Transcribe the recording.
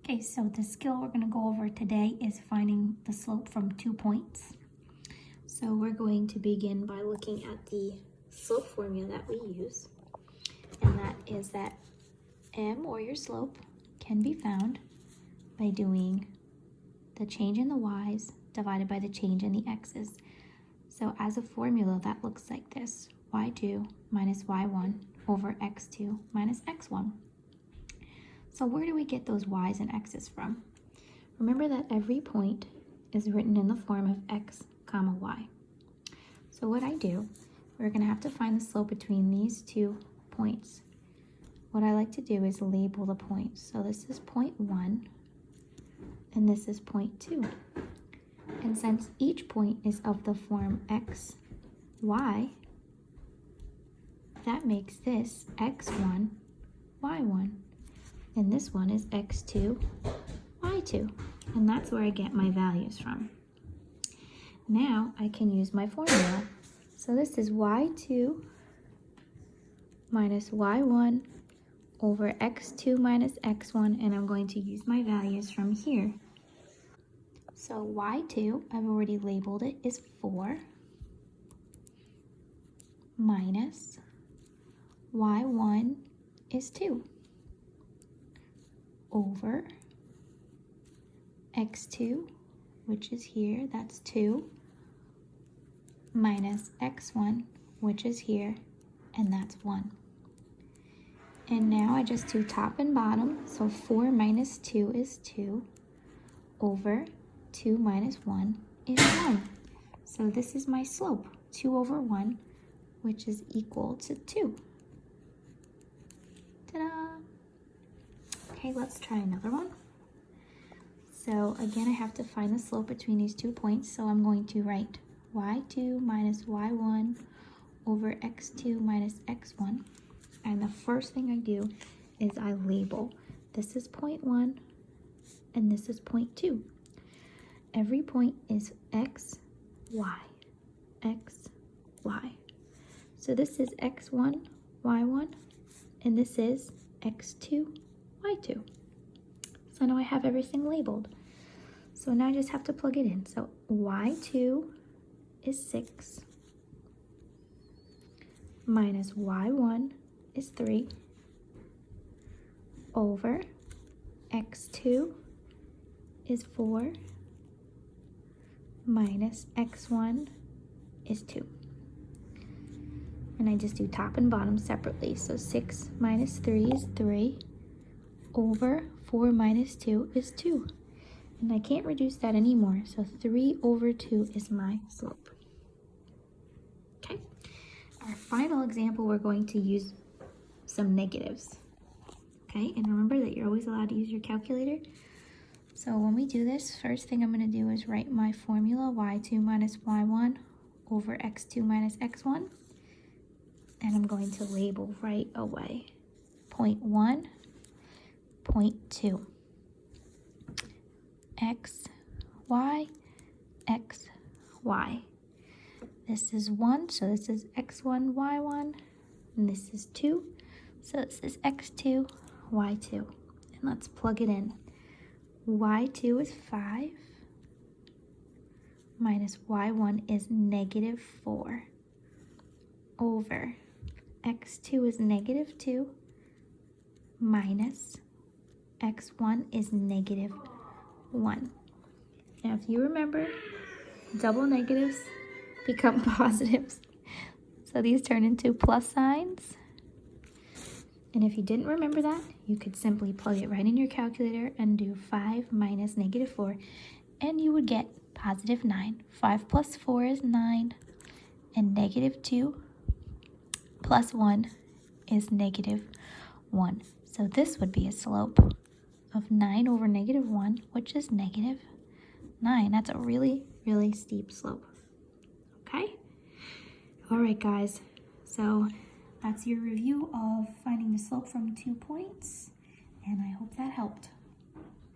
Okay, so the skill we're going to go over today is finding the slope from 2 points. So we're going to begin by looking at the slope formula that we use, and that is that m, or your slope, can be found by doing the change in the y's divided by the change in the x's. So as a formula, that looks like this: y2 minus y1 over x2 minus x1. So where do we get those y's and x's from? Remember that every point is written in the form of x comma y. So what I do, we're going to have to find the slope between these 2 points. What I like to do is label the points. So this is point 1 and this is point 2. And since each point is of the form x, y, that makes this x1, y1. And this one is x2, y2. And that's where I get my values from. Now I can use my formula. So this is y2 minus y1 over x2 minus x1, and I'm going to use my values from here. So y2, I've already labeled it, is 4 minus y1 is 2 over x2, which is here, that's 2, minus x1, which is here, and that's 1. And now I just do top and bottom, so 4 minus 2 is 2 over 2 minus 1 is 1. So this is my slope, 2 over 1, which is equal to 2. Ta-da! Okay, let's try another one. So again, I have to find the slope between these 2 points, so I'm going to write y2 minus y1 over x2 minus x1. And the first thing I do is I label. This is point 1 and this is point 2. Every point is x, y, x, y. So this is x1, y1, and this is x2, y2. So now I have everything labeled. So now I just have to plug it in. So y2 is 6 minus y1 is 3 over x2 is 4 minus x1 is 2. And I just do top and bottom separately. So 6 minus 3 is 3 over 4 minus 2 is 2. And I can't reduce that anymore. So 3 over 2 is my slope. Okay. Our final example, we're going to use some negatives. Okay, and remember that you're always allowed to use your calculator. So when we do this, first thing I'm going to do is write my formula, y2 minus y1 over x2 minus x1. And I'm going to label right away. Point 1, point 2. X, y, x, y. This is 1, so this is x1, y1. And this is 2, so this is x2, y2. And let's plug it in. y2 is 5 minus y1 is negative 4 over x2 is negative 2 minus x1 is negative 1. Now if you remember, double negatives become positives. So these turn into plus signs. And if you didn't remember that, you could simply plug it right in your calculator and do 5 minus negative 4, and you would get positive 9. 5 plus 4 is 9, and negative 2 plus 1 is negative 1. So this would be a slope of 9 over negative 1, which is negative 9. That's a really, really steep slope. Okay? All right, guys. So that's your review of finding the slope from 2 points, and I hope that helped.